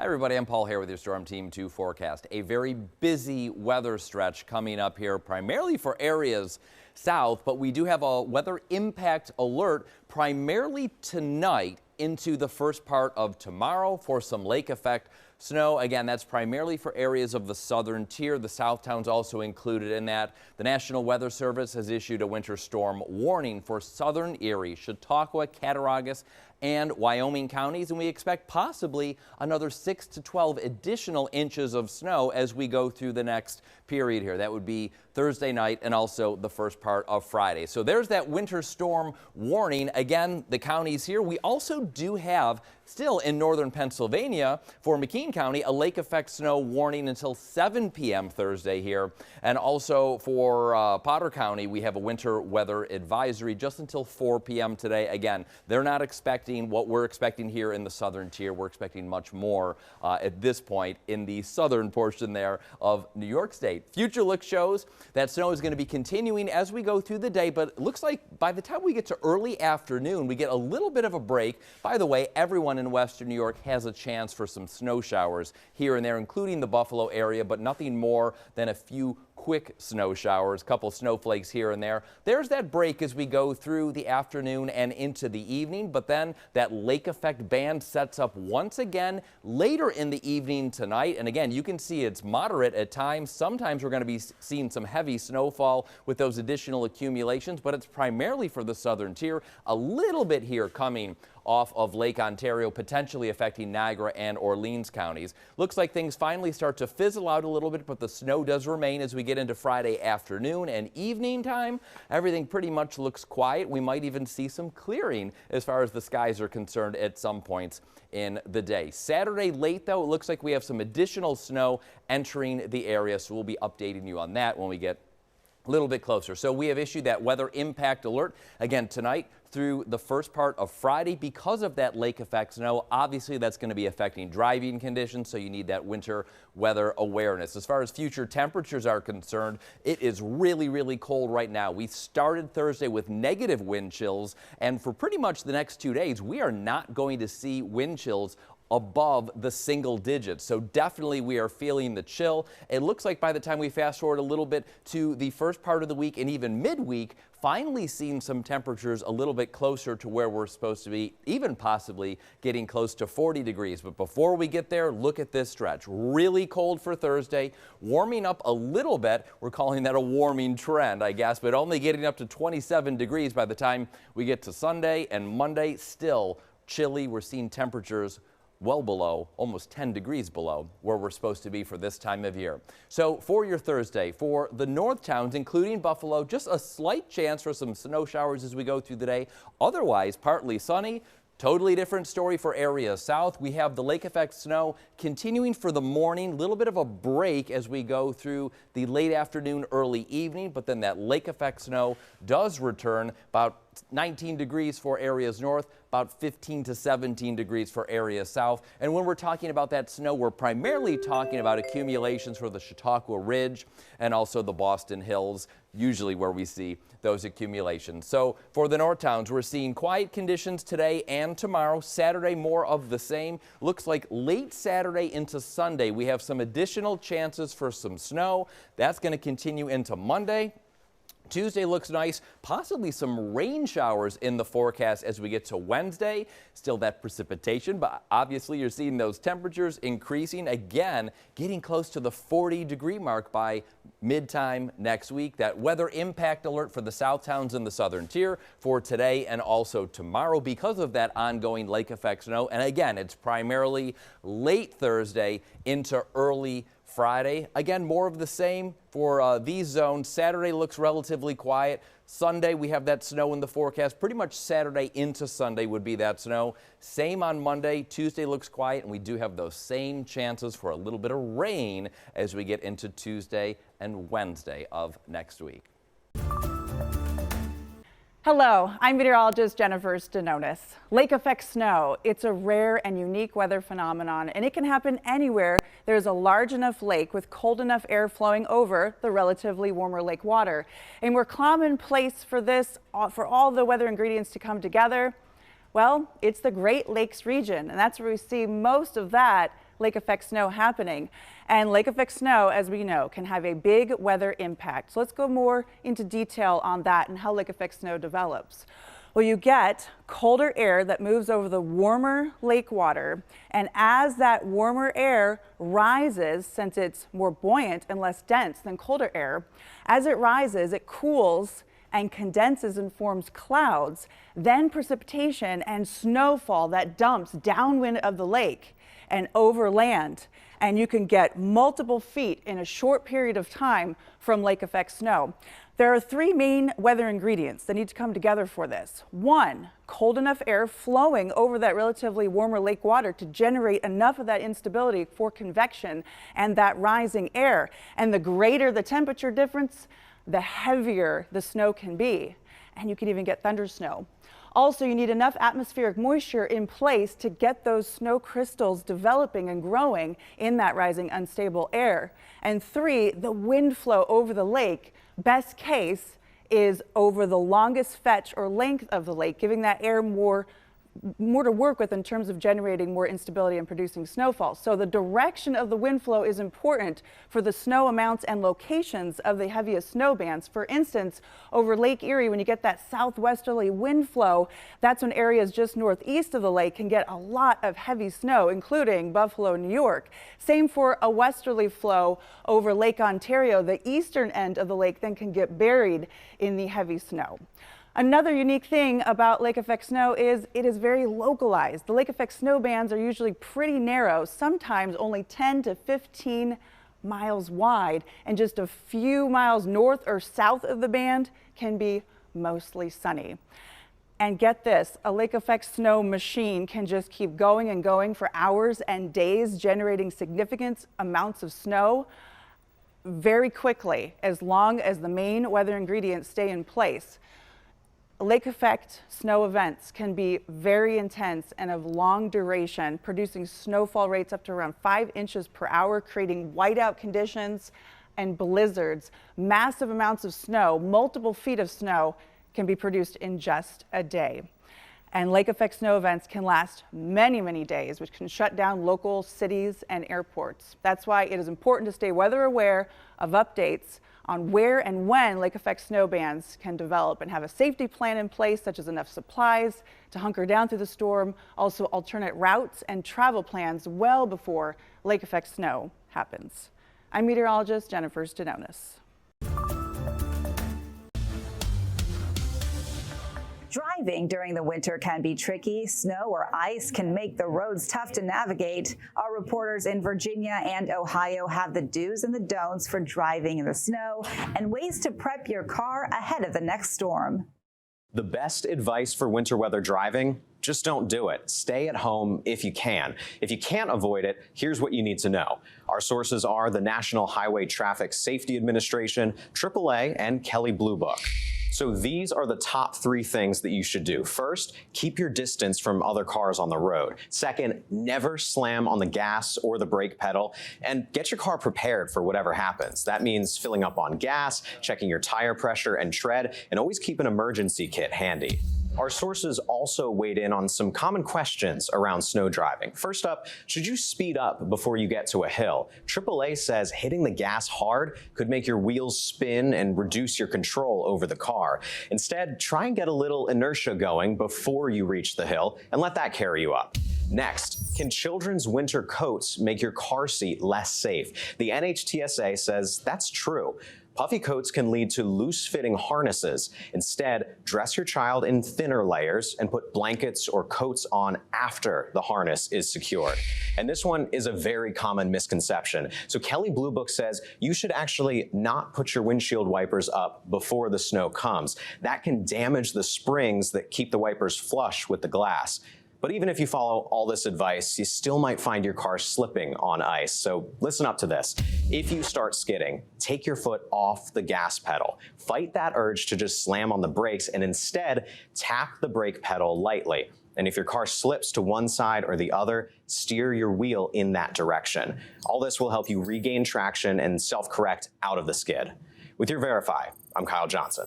Hi everybody, I'm Paul here with your Storm Team 2 forecast. A very busy weather stretch coming up here, primarily for areas south, but we do have a weather impact alert primarily tonight into the first part of tomorrow for some lake effect snow. Again, that's primarily for areas of the southern tier. The south towns also included in that. The National Weather Service has issued a winter storm warning for southern Erie, Chautauqua, Cattaraugus, and Wyoming counties, and we expect possibly another 6 to 12 additional inches of snow as we go through the next period here. That would be Thursday night and also the first part of Friday. So there's that winter storm warning. Again, the counties here. We also do have still in northern Pennsylvania for McKean County a lake effect snow warning until 7 p.m. Thursday here, and also for Potter County we have a winter weather advisory just until 4 p.m. today. Again, they're not expecting what we're expecting here in the southern tier. We're expecting much more at this point in the southern portion there of New York State. Future look shows that snow is going to be continuing as we go through the day, but it looks like by the time we get to early afternoon, we get a little bit of a break. By the way, everyone in western New York has a chance for some snow showers here and there, including the Buffalo area, but nothing more than a few quick snow showers, a couple snowflakes here and there. There's that break as we go through the afternoon and into the evening, but then that lake effect band sets up once again later in the evening tonight. And again, you can see it's moderate at times. Sometimes we're going to be seeing some heavy snowfall with those additional accumulations, but it's primarily for the southern tier. A little bit here coming off of Lake Ontario, potentially affecting Niagara and Orleans counties. Looks like things finally start to fizzle out a little bit, but the snow does remain as we get into Friday afternoon and evening time. Everything pretty much looks quiet. We might even see some clearing as far as the skies are concerned at some points in the day. Saturday late, though, it looks like we have some additional snow entering the area, so we'll be updating you on that when we get a little bit closer. So we have issued that weather impact alert again tonight through the first part of Friday because of that lake effect snow. Obviously, that's going to be affecting driving conditions, so you need that winter weather awareness. As far as future temperatures are concerned, it is really, really cold right now. We started Thursday with negative wind chills, and for pretty much the next 2 days, we are not going to see wind chills above the single digits. So definitely we are feeling the chill. It looks like by the time we fast forward a little bit to the first part of the week and even midweek, finally seeing some temperatures a little bit closer to where we're supposed to be, even possibly getting close to 40 degrees. But before we get there, look at this stretch. Really cold for Thursday, warming up a little bit. We're calling that a warming trend, I guess, but only getting up to 27 degrees by the time we get to Sunday, and Monday still chilly. We're seeing temperatures well below, almost 10 degrees below where we're supposed to be for this time of year. So for your Thursday, for the north towns, including Buffalo, just a slight chance for some snow showers as we go through the day. Otherwise, partly sunny. Totally different story for areas south. We have the lake effect snow continuing for the morning, a little bit of a break as we go through the late afternoon, early evening, but then that lake effect snow does return. About 19 degrees for areas north, about 15 to 17 degrees for areas south. And when we're talking about that snow, we're primarily talking about accumulations for the Chautauqua Ridge and also the Boston Hills, usually where we see those accumulations. So for the north towns, we're seeing quiet conditions today and tomorrow. Saturday, more of the same. Looks like late Saturday into Sunday, we have some additional chances for some snow. That's going to continue into Monday. Tuesday looks nice, possibly some rain showers in the forecast as we get to Wednesday. Still that precipitation, but obviously you're seeing those temperatures increasing again, getting close to the 40-degree mark by mid-time next week. That weather impact alert for the south towns in the southern tier for today and also tomorrow because of that ongoing lake effect snow. And again, it's primarily late Thursday into early Friday. Again, more of the same for these zones. Saturday looks relatively quiet. Sunday, we have that snow in the forecast. Pretty much Saturday into Sunday would be that snow. Same on Monday. Tuesday looks quiet, and we do have those same chances for a little bit of rain as we get into Tuesday and Wednesday of next week. Hello, I'm meteorologist Jennifer Stanonis. Lake effect snow, it's a rare and unique weather phenomenon, and it can happen anywhere there's a large enough lake with cold enough air flowing over the relatively warmer lake water. A more common place for this, for all the weather ingredients to come together, well, it's the Great Lakes region, and that's where we see most of that lake effect snow happening. And lake effect snow, as we know, can have a big weather impact. So let's go more into detail on that and how lake effect snow develops. Well, you get colder air that moves over the warmer lake water, and as that warmer air rises, since it's more buoyant and less dense than colder air, as it rises, it cools and condenses and forms clouds, then precipitation and snowfall that dumps downwind of the lake and over land. And you can get multiple feet in a short period of time from lake effect snow. There are three main weather ingredients that need to come together for this. One, cold enough air flowing over that relatively warmer lake water to generate enough of that instability for convection and that rising air. And the greater the temperature difference, the heavier the snow can be. And you can even get thunder snow. Also, you need enough atmospheric moisture in place to get those snow crystals developing and growing in that rising unstable air. And three, the wind flow over the lake, best case, is over the longest fetch or length of the lake, giving that air more to work with in terms of generating more instability and producing snowfall. So the direction of the wind flow is important for the snow amounts and locations of the heaviest snow bands. For instance, over Lake Erie, when you get that southwesterly wind flow, that's when areas just northeast of the lake can get a lot of heavy snow, including Buffalo, New York. Same for a westerly flow over Lake Ontario. The eastern end of the lake then can get buried in the heavy snow. Another unique thing about lake effect snow is it is very localized. The lake effect snow bands are usually pretty narrow, sometimes only 10 to 15 miles wide, and just a few miles north or south of the band can be mostly sunny. And get this, a lake effect snow machine can just keep going and going for hours and days, generating significant amounts of snow very quickly, as long as the main weather ingredients stay in place. Lake effect snow events can be very intense and of long duration, producing snowfall rates up to around 5 inches per hour, creating whiteout conditions and blizzards. Massive amounts of snow, multiple feet of snow, can be produced in just a day. And lake effect snow events can last many, many days, which can shut down local cities and airports. That's why it is important to stay weather aware of updates on where and when lake effect snow bands can develop, and have a safety plan in place, such as enough supplies to hunker down through the storm, also alternate routes and travel plans well before lake effect snow happens. I'm meteorologist Jennifer Stenonis. Driving during the winter can be tricky. Snow or ice can make the roads tough to navigate. Our reporters in Virginia and Ohio have the do's and the don'ts for driving in the snow and ways to prep your car ahead of the next storm. The best advice for winter weather driving? Just don't do it. Stay at home if you can. If you can't avoid it, here's what you need to know. Our sources are the National Highway Traffic Safety Administration, AAA, and Kelley Blue Book. So these are the top 3 things that you should do. First, keep your distance from other cars on the road. Second, never slam on the gas or the brake pedal, and get your car prepared for whatever happens. That means filling up on gas, checking your tire pressure and tread, and always keep an emergency kit handy. Our sources also weighed in on some common questions around snow driving. First up, should you speed up before you get to a hill? AAA says hitting the gas hard could make your wheels spin and reduce your control over the car. Instead, try and get a little inertia going before you reach the hill and let that carry you up. Next, can children's winter coats make your car seat less safe? The NHTSA says that's true. Puffy coats can lead to loose-fitting harnesses. Instead, dress your child in thinner layers and put blankets or coats on after the harness is secured. And this one is a very common misconception. So Kelley Blue Book says you should actually not put your windshield wipers up before the snow comes. That can damage the springs that keep the wipers flush with the glass. But even if you follow all this advice, you still might find your car slipping on ice. So listen up to this. If you start skidding, take your foot off the gas pedal. Fight that urge to just slam on the brakes and instead tap the brake pedal lightly. And if your car slips to one side or the other, steer your wheel in that direction. All this will help you regain traction and self-correct out of the skid. With your Verify, I'm Kyle Johnson.